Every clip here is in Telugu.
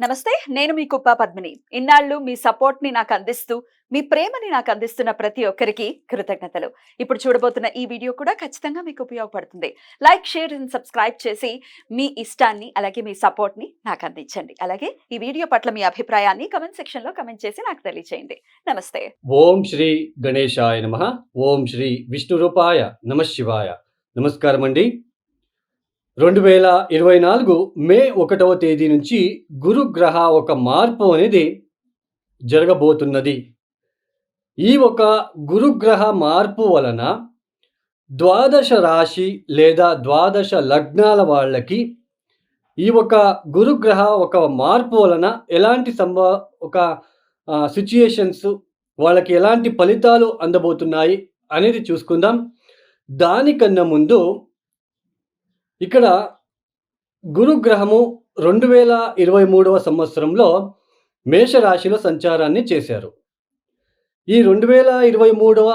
నమస్తే. నేను మీ కుప్ప పద్మిని. ఇన్నాళ్ళు మీ సపోర్ట్‌ని నాకందిస్తూ, మీ ప్రేమని నాకందిస్తున్న ప్రతి ఒక్కరికి కృతజ్ఞతలు. ఇప్పుడు చూడబోతున్న ఈ వీడియో కూడా ఖచ్చితంగా మీకు ఉపయోగపడుతుంది. లైక్, షేర్ అండ్ సబ్స్క్రైబ్ చేసి మీ ఇష్టాన్ని, అలాగే మీ సపోర్ట్‌ని నాకందించండి. అలాగే ఈ వీడియో పట్ల మీ అభిప్రాయాన్ని కామెంట్ సెక్షన్‌లో కామెంట్ చేసి నాకు తెలియజేయండి. నమస్తే. ఓం శ్రీ గణేశాయ నమః. ఓం శ్రీ విష్ణురూపాయ నమఃశివాయ. నమస్కారం అండి. 2024 మే 1వ తేదీ నుంచి గురుగ్రహ ఒక మార్పు అనేది జరగబోతున్నది. ఈ ఒక గురుగ్రహ మార్పు వలన ద్వాదశ రాశి లేదా ద్వాదశ లగ్నాల వాళ్ళకి ఈ ఒక గురుగ్రహ ఒక మార్పు వలన ఎలాంటి ఒక సిట్యుయేషన్స్ వాళ్ళకి ఎలాంటి ఫలితాలు అందబోతున్నాయి అనేది చూసుకుందాం. దానికన్నా ముందు ఇక్కడ గురుగ్రహము 2023వ సంవత్సరంలో మేషరాశిలో సంచారాన్ని చేశారు. ఈ 2023వ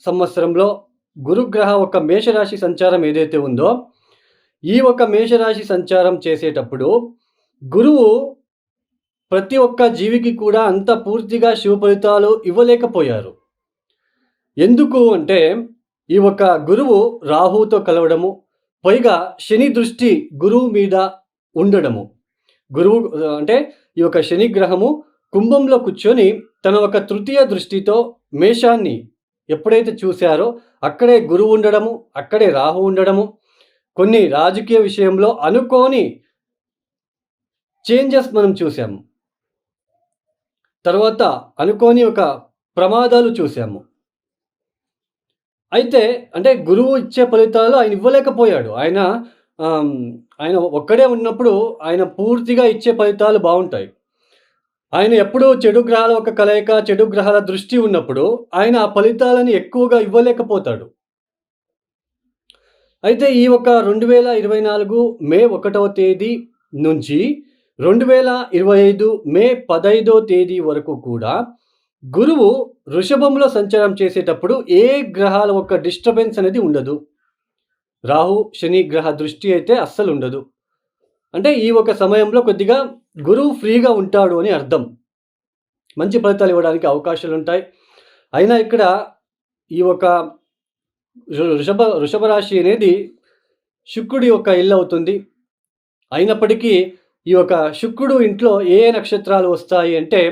సంవత్సరంలో గురుగ్రహ ఒక మేషరాశి సంచారం ఏదైతే ఉందో, ఈ ఒక మేషరాశి సంచారం చేసేటప్పుడు గురువు ప్రతి ఒక్క జీవికి కూడా అంత పూర్తిగా శుభ ఫలితాలు ఇవ్వలేకపోయారు. ఎందుకు అంటే ఈ ఒక గురువు రాహుతో కలవడము, పైగా శని దృష్టి గురువు మీద ఉండడము. గురువు అంటే ఈ యొక్క శని గ్రహము కుంభంలో కూర్చొని తన ఒక తృతీయ దృష్టితో మేషాన్ని ఎప్పుడైతే చూశారో అక్కడే గురువు ఉండడము, అక్కడే రాహు ఉండడము, కొన్ని రాజకీయ విషయంలో అనుకోని చేంజెస్ మనం చూసాము. తర్వాత అనుకోని ఒక ప్రమాదాలు చూసాము. అయితే అంటే గురువు ఇచ్చే ఫలితాలు ఆయన ఇవ్వలేకపోయాడు. ఆయన ఒక్కడే ఉన్నప్పుడు ఆయన పూర్తిగా ఇచ్చే ఫలితాలు బావుంటాయి. ఆయన ఎప్పుడూ చెడు గ్రహాల ఒక కలయిక, చెడు గ్రహాల దృష్టి ఉన్నప్పుడు ఆయన ఆ ఫలితాలని ఎక్కువగా ఇవ్వలేకపోతాడు. అయితే ఈ ఒక 2024 మే 1వ తేదీ నుంచి 2025 మే 15వ తేదీ వరకు కూడా గురువు వృషభంలో సంచారం చేసేటప్పుడు ఏ గ్రహాల ఒక డిస్టర్బెన్స్ అనేది ఉండదు. రాహు, శని గ్రహ దృష్టి అయితే అస్సలు ఉండదు. అంటే ఈ ఒక సమయంలో కొద్దిగా గురువు ఫ్రీగా ఉంటాడు అని అర్థం. మంచి ఫలితాలు ఇవ్వడానికి అవకాశాలు ఉంటాయి. అయినా ఇక్కడ ఈ ఒక వృషభ రాశి అనేది శుక్రుడి యొక్క ఇల్లు అవుతుంది. అయినప్పటికీ ఈ యొక్క శుక్రుడు ఇంట్లో ఏ నక్షత్రాలు వస్తాయి అంటే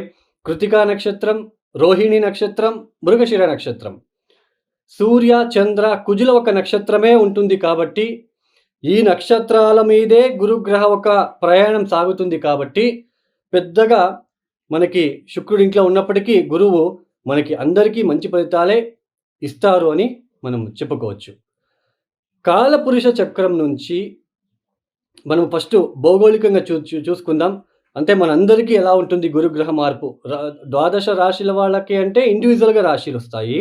కృతికా నక్షత్రం, రోహిణి నక్షత్రం, మృగశిర నక్షత్రం. సూర్య, చంద్ర, కుజుల ఒక నక్షత్రమే ఉంటుంది కాబట్టి ఈ నక్షత్రాల మీదే గురుగ్రహ ఒక ప్రయాణం సాగుతుంది కాబట్టి పెద్దగా మనకి శుక్రుడి ఇంట్లో ఉన్నప్పటికీ గురువు మనకి అందరికీ మంచి ఫలితాలే ఇస్తారు అని మనం చెప్పుకోవచ్చు. కాలపురుష చక్రం నుంచి మనం ఫస్ట్ భౌగోళికంగా చూసుకుందాం. అంటే మనందరికీ ఎలా ఉంటుంది గురుగ్రహ మార్పు? ద్వాదశ రాశుల వాళ్ళకి అంటే ఇండివిజువల్‌గా రాశులు వస్తాయి.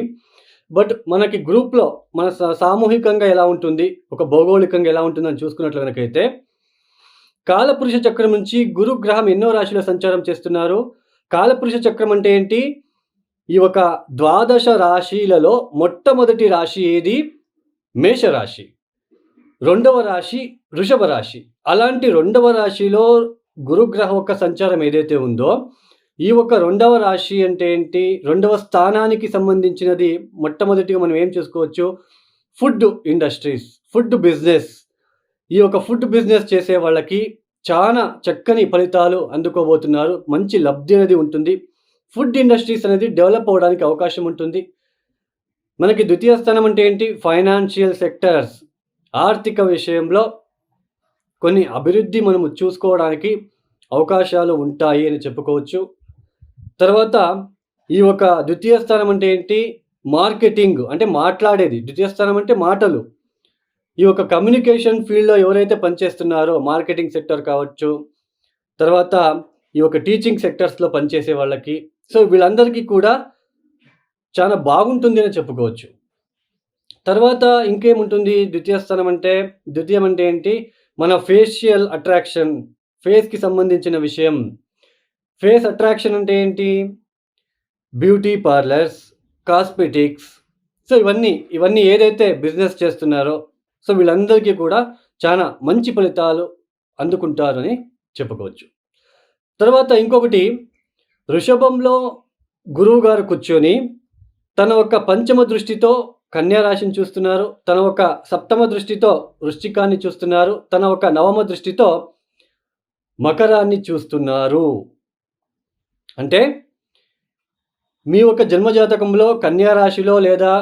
బట్ మనకి గ్రూప్‌లో మన సామూహికంగా ఎలా ఉంటుంది? ఒక భౌగోళికంగా ఎలా ఉంటుందని చూసుకున్నట్లు గనకైతే కాలపురుష చక్రం నుంచి గురుగ్రహం ఎన్నో రాశిలో సంచారం చేస్తున్నారు. కాలపురుష చక్రం అంటే ఏంటి? ఈ ఒక ద్వాదశ రాశిలలో మొట్టమొదటి రాశి ఏది? మేషరాశి. రెండవ రాశి వృషభ రాశి. అలాంటి రెండవ రాశిలో గురుగ్రహ యొక్క సంచారం ఏదైతే ఉందో, ఈ ఒక రెండవ రాశి అంటే ఏంటి? రెండవ స్థానానికి సంబంధించినది. మొట్టమొదటిగా మనం ఏం చూసుకోవచ్చు? Food industries, food business. ఈ యొక్క ఫుడ్ బిజినెస్ చేసే వాళ్ళకి చాలా చక్కని ఫలితాలు అందుకోబోతున్నారు. మంచి లబ్ధి అనేది ఉంటుంది. ఫుడ్ ఇండస్ట్రీస్ అనేది డెవలప్ అవ్వడానికి అవకాశం ఉంటుంది. మనకి ద్వితీయ స్థానం అంటే ఏంటి? Financial sectors. ఆర్థిక విషయంలో కొన్ని అభివృద్ధి మనము చూసుకోవడానికి అవకాశాలు ఉంటాయి అని చెప్పుకోవచ్చు. తర్వాత ఈ ఒక ద్వితీయ స్థానం అంటే ఏంటి? మార్కెటింగ్ అంటే మాట్లాడేది. ద్వితీయ స్థానం అంటే మాటలు. ఈ యొక్క కమ్యూనికేషన్ ఫీల్డ్‌లో ఎవరైతే పనిచేస్తున్నారో మార్కెటింగ్ సెక్టర్ కావచ్చు, తర్వాత ఈ యొక్క టీచింగ్ సెక్టర్స్‌లో పనిచేసే వాళ్ళకి, సో వీళ్ళందరికీ కూడా చాలా బాగుంటుంది అని చెప్పుకోవచ్చు. తర్వాత ఇంకేముంటుంది? ద్వితీయం అంటే ఏంటి? మన ఫేషియల్ అట్రాక్షన్, ఫేస్‌కి సంబంధించిన విషయం. ఫేస్ అట్రాక్షన్ అంటే ఏంటి? Beauty parlours, cosmetics. సో ఇవన్నీ ఏదైతే బిజినెస్ చేస్తున్నారో సో వీళ్ళందరికీ కూడా చాలా మంచి ఫలితాలు అందుకుంటారని చెప్పుకోవచ్చు. తర్వాత ఇంకొకటి, వృషభంలో గురువు గారు కూర్చొని తన ఒక పంచమ దృష్టితో కన్యా రాశిని చూస్తున్నారు. తన ఒక సప్తమ దృష్టితో వృశ్చికాన్ని చూస్తున్నారు. తన ఒక నవమ దృష్టితో మకరాన్ని చూస్తున్నారు. అంటే మీ యొక్క జన్మజాతకంలో కన్యా రాశిలో లేదా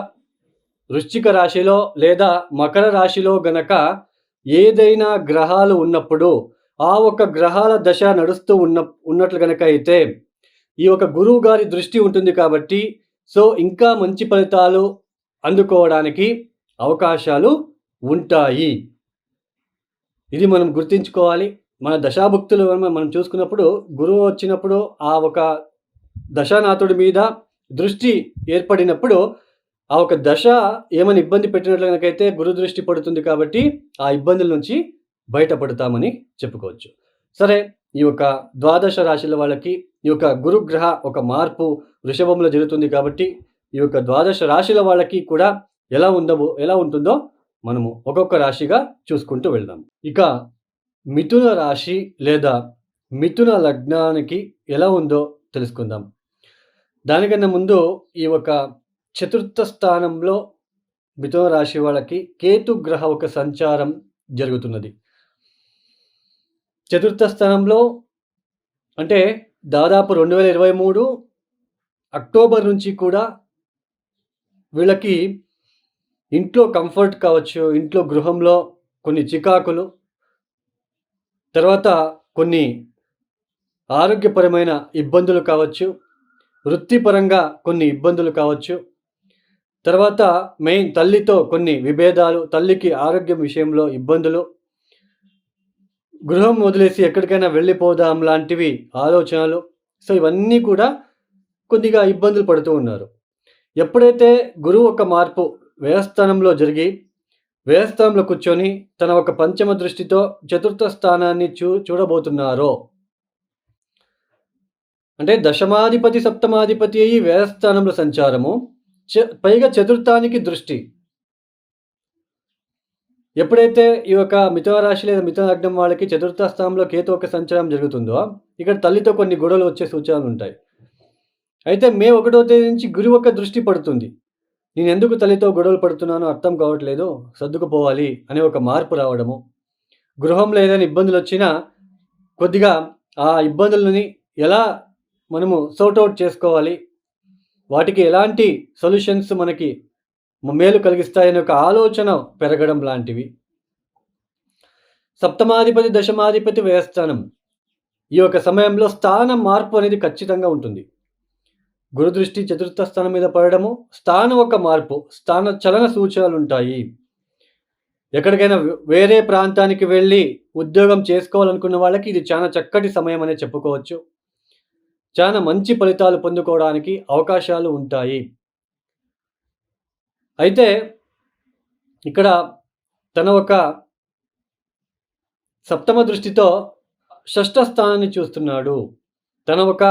వృశ్చిక రాశిలో లేదా మకర రాశిలో గనక ఏదైనా గ్రహాలు ఉన్నప్పుడు ఆ ఒక గ్రహాల దశ నడుస్తూ ఉన్నట్లు గనక అయితే ఈ యొక్క గురువు గారి దృష్టి ఉంటుంది కాబట్టి సో ఇంకా మంచి ఫలితాలు అందుకోవడానికి అవకాశాలు ఉంటాయి. ఇది మనం గుర్తుంచుకోవాలి. మన దశాభుక్తులు మనం చూసుకున్నప్పుడు గురువు వచ్చినప్పుడు ఆ ఒక దశానాథుడి మీద దృష్టి ఏర్పడినప్పుడు ఆ ఒక దశ ఏమైనా ఇబ్బంది పెట్టినట్లు కనుకైతే గురు దృష్టి పడుతుంది కాబట్టి ఆ ఇబ్బందుల నుంచి బయటపడతామని చెప్పుకోవచ్చు. సరే, ఈ యొక్క ద్వాదశ రాశుల వాళ్ళకి ఈ యొక్క గురుగ్రహ ఒక మార్పు వృషభంలో జరుగుతుంది కాబట్టి ఈ యొక్క ద్వాదశ రాశుల వాళ్ళకి కూడా ఎలా ఉంటుందో మనము ఒక్కొక్క రాశిగా చూసుకుంటూ వెళ్దాం. ఇక మిథున రాశి లేదా మిథున లగ్నానికి ఎలా ఉందో తెలుసుకుందాం. దానికన్నా ముందు ఈ ఒక చతుర్థ స్థానంలో మిథున రాశి వాళ్ళకి కేతు గ్రహ ఒక సంచారం జరుగుతున్నది. చతుర్థ స్థానంలో అంటే దాదాపు 2023 అక్టోబర్ నుంచి కూడా వీళ్ళకి ఇంట్లో కంఫర్ట్ కావచ్చు, ఇంట్లో గృహంలో కొన్ని చికాకులు, తర్వాత కొన్ని ఆరోగ్యపరమైన ఇబ్బందులు కావచ్చు, వృత్తిపరంగా కొన్ని ఇబ్బందులు కావచ్చు, తర్వాత మెయిన్ తల్లితో కొన్ని విభేదాలు, తల్లికి ఆరోగ్యం విషయంలో ఇబ్బందులు, గృహం వదిలేసి ఎక్కడికైనా వెళ్ళిపోదాం లాంటివి ఆలోచనలు. సో ఇవన్నీ కూడా కొద్దిగా ఇబ్బందులు పడుతూ ఉన్నారు. ఎప్పుడైతే గురువు ఒక మార్పు వ్యయస్థానంలో జరిగి వ్యయస్థానంలో కూర్చొని తన ఒక పంచమ దృష్టితో చతుర్థ స్థానాన్ని చూడబోతున్నారో, అంటే దశమాధిపతి సప్తమాధిపతి అయ్యి వ్యయస్థానంలో సంచారము, పైగా చతుర్థానికి దృష్టి. ఎప్పుడైతే ఈ యొక్క మిథున రాశి లేదా మిథున లగ్నం వాళ్ళకి చతుర్థ స్థానంలో కేతు ఒక సంచారం జరుగుతుందో ఇక్కడ తల్లితో కొన్ని గొడవలు వచ్చే సూచనలు ఉంటాయి. అయితే మే 1వ తేదీ నుంచి గురువు యొక్క దృష్టి పడుతుంది. నేను ఎందుకు తల్లితో గొడవలు పడుతున్నానో అర్థం కావట్లేదు, సర్దుకుపోవాలి అనే ఒక మార్పు రావడము, గృహంలో ఏదైనా ఇబ్బందులు వచ్చినా కొద్దిగా ఆ ఇబ్బందులని ఎలా మనము సార్ట్అవుట్ చేసుకోవాలి, వాటికి ఎలాంటి సొల్యూషన్స్ మనకి మేలు కలిగిస్తాయనే ఒక ఆలోచన పెరగడం లాంటివి. సప్తమాధిపతి దశమాధిపతి వ్యయస్థానం, ఈ యొక్క సమయంలో స్థానం మార్పు అనేది ఖచ్చితంగా ఉంటుంది. గురుదృష్టి చతుర్థ స్థానం మీద పడడము, స్థానం ఒక మార్పు, స్థాన చలన సూచనలు ఉంటాయి. ఎక్కడికైనా వేరే ప్రాంతానికి వెళ్ళి ఉద్యోగం చేసుకోవాలనుకున్న వాళ్ళకి ఇది చాలా చక్కటి సమయం అనే చెప్పుకోవచ్చు. చాలా మంచి ఫలితాలు పొందుకోవడానికి అవకాశాలు ఉంటాయి. అయితే ఇక్కడ తన ఒక సప్తమ దృష్టితో షష్ఠ స్థానాన్ని చూస్తున్నాడు. తన ఒక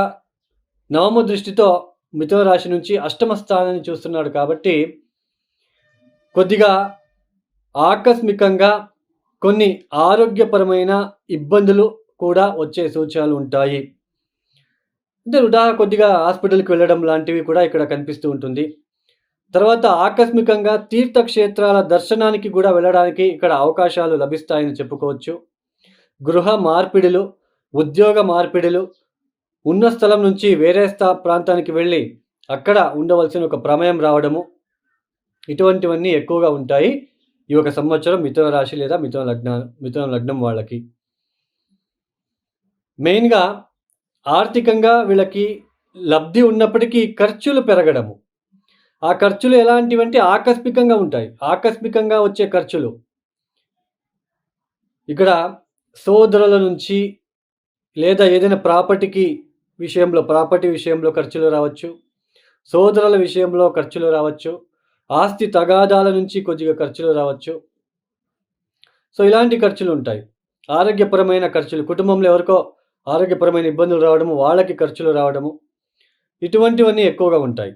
నవమ దృష్టితో మిథున రాశి నుంచి అష్టమ స్థానాన్ని చూస్తున్నాడు కాబట్టి కొద్దిగా ఆకస్మికంగా కొన్ని ఆరోగ్యపరమైన ఇబ్బందులు కూడా వచ్చే సూచనలు ఉంటాయి. అంటే కొద్దిగా హాస్పిటల్కి వెళ్ళడం లాంటివి కూడా ఇక్కడ కనిపిస్తూ ఉంటుంది. తర్వాత ఆకస్మికంగా తీర్థక్షేత్రాల దర్శనానికి కూడా వెళ్ళడానికి ఇక్కడ అవకాశాలు లభిస్తాయని చెప్పుకోవచ్చు. గృహ మార్పిడులు, ఉద్యోగ మార్పిడులు, ఉన్న స్థలం నుంచి వేరే ప్రాంతానికి వెళ్ళి అక్కడ ఉండవలసిన ఒక ప్రమేయం రావడము, ఇటువంటివన్నీ ఎక్కువగా ఉంటాయి ఈ ఒక సంవత్సరం మిథున రాశి లేదా మిథున లగ్నం వాళ్ళకి. మెయిన్గా ఆర్థికంగా వీళ్ళకి లబ్ధి ఉన్నప్పటికీ ఖర్చులు పెరగడము, ఆ ఖర్చులు ఎలాంటివంటే ఆకస్మికంగా ఉంటాయి. ఆకస్మికంగా వచ్చే ఖర్చులు ఇక్కడ సోదరుల నుంచి లేదా ఏదైనా ప్రాపర్టీ విషయంలో ఖర్చులు రావచ్చు, సోదరుల విషయంలో ఖర్చులు రావచ్చు, ఆస్తి తగాదాల నుంచి కొద్దిగా ఖర్చులు రావచ్చు. సో ఇలాంటి ఖర్చులు ఉంటాయి. ఆరోగ్యపరమైన ఖర్చులు, కుటుంబంలో ఎవరికో ఆరోగ్యపరమైన ఇబ్బందులు రావడము, వాళ్ళకి ఖర్చులు రావడము, ఇటువంటివన్నీ ఎక్కువగా ఉంటాయి.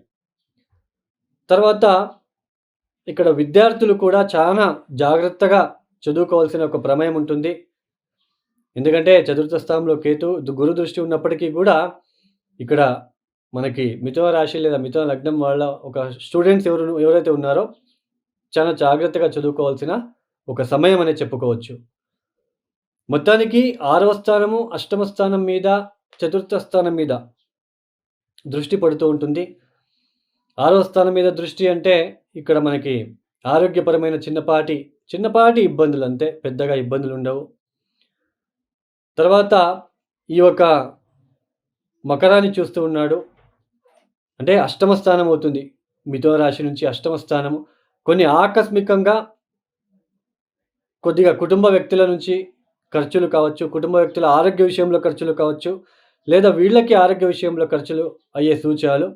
తర్వాత ఇక్కడ విద్యార్థులు కూడా చాలా జాగ్రత్తగా చదువుకోవాల్సిన ఒక ప్రమేయం ఉంటుంది. ఎందుకంటే చతుర్థ స్థానంలో కేతు గురు దృష్టి ఉన్నప్పటికీ కూడా ఇక్కడ మనకి మిథున రాశి లేదా మిథున లగ్నం వాళ్ళ ఒక స్టూడెంట్స్ ఎవరైతే ఉన్నారో చాలా జాగ్రత్తగా చదువుకోవాల్సిన ఒక సమయం అనే చెప్పుకోవచ్చు. మొత్తానికి 6వ స్థానము, అష్టమ స్థానం మీద, చతుర్థ స్థానం మీద దృష్టి పడుతూ ఉంటుంది. 6వ స్థానం మీద దృష్టి అంటే ఇక్కడ మనకి ఆరోగ్యపరమైన చిన్నపాటి ఇబ్బందులు అంతే, పెద్దగా ఇబ్బందులు ఉండవు. తర్వాత ఈ యొక్క మకరాన్ని చూస్తూ ఉన్నాడు. అంటే అష్టమ స్థానం అవుతుంది. మిథున రాశి నుంచి అష్టమ స్థానము. కొన్ని ఆకస్మికంగా కొద్దిగా కుటుంబ వ్యక్తుల నుంచి ఖర్చులు కావచ్చు, కుటుంబ వ్యక్తుల ఆరోగ్య విషయంలో ఖర్చులు కావచ్చు, లేదా వీళ్ళకి ఆరోగ్య విషయంలో ఖర్చులు అయ్యే సూచనలు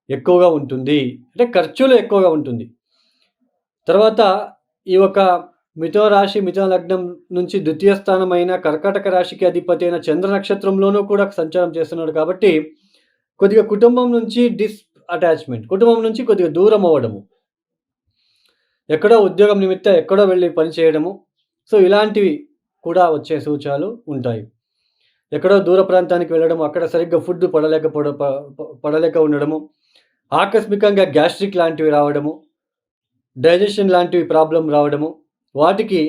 ఎక్కువగా ఉంటుంది. అంటే ఖర్చులు ఎక్కువగా ఉంటుంది. తర్వాత ఈ యొక్క మిథున రాశి, మిథున లగ్నం నుంచి ద్వితీయ స్థానమైన కర్కాటక రాశికి అధిపతి అయిన చంద్ర నక్షత్రంలోనూ కూడా సంచారం చేస్తున్నాడు కాబట్టి కొద్దిగా కుటుంబం నుంచి అటాచ్మెంట్, కుటుంబం నుంచి కొద్దిగా దూరం అవ్వడము, ఎక్కడో ఉద్యోగం నిమిత్తం ఎక్కడో వెళ్ళి పని చేయడము, సో ఇలాంటివి కూడా వచ్చే సూచనలు ఉంటాయి. ఎక్కడో దూర ప్రాంతానికి వెళ్ళడము, అక్కడ సరిగ్గా ఫుడ్ పడలేక ఉండడము, ఆకస్మికంగా గ్యాస్ట్రిక్ లాంటివి రావడము, డైజెషన్ లాంటివి ప్రాబ్లం రావడము, వాటికి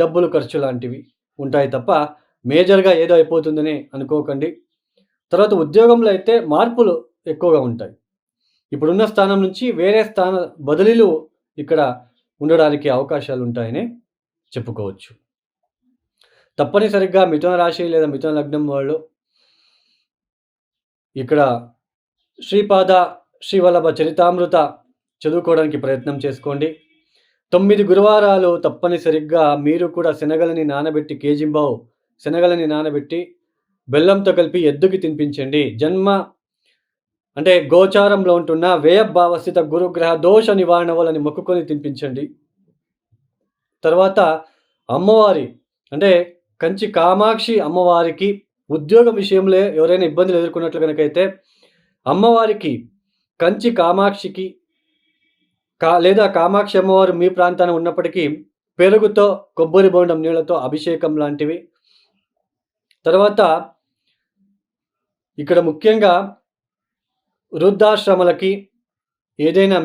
డబ్బులు ఖర్చు లాంటివి ఉంటాయి తప్ప మేజర్గా ఏదో అయిపోతుందని అనుకోకండి. తర్వాత ఉద్యోగంలో అయితే మార్పులు ఎక్కువగా ఉంటాయి. ఇప్పుడున్న స్థానం నుంచి వేరే స్థాన బదిలీలు ఇక్కడ ఉండడానికి అవకాశాలు ఉంటాయని చెప్పుకోవచ్చు. తప్పనిసరిగా మిథున రాశి లేదా మిథున లగ్నం వాళ్ళు ఇక్కడ శ్రీపాద శ్రీవల్లభ చరితామృత చదువుకోవడానికి ప్రయత్నం చేసుకోండి. 9 గురువారాలు తప్పనిసరిగా మీరు కూడా శనగలని నానబెట్టి కేజింబావు శనగలని నానబెట్టి బెల్లంతో కలిపి ఎద్దుకి తినిపించండి. అంటే గోచారంలో ఉంటున్న వ్యయభావస్థిత గురుగ్రహ దోష నివారణ వలని మొక్కుకొని తినిపించండి. తర్వాత అమ్మవారి అంటే కంచి కామాక్షి అమ్మవారికి ఉద్యోగం విషయంలో ఎవరైనా ఇబ్బందులు ఎదుర్కొన్నట్లు కనుకైతే అమ్మవారికి కంచి కామాక్షికి లేదా కామాక్షి అమ్మవారు మీ ప్రాంతాన ఉన్నప్పటికీ పెరుగుతో కొబ్బరి బోండం నీళ్ళతో అభిషేకం లాంటివి. తర్వాత ఇక్కడ ముఖ్యంగా వృద్ధాశ్రమాలకి ఏదైనా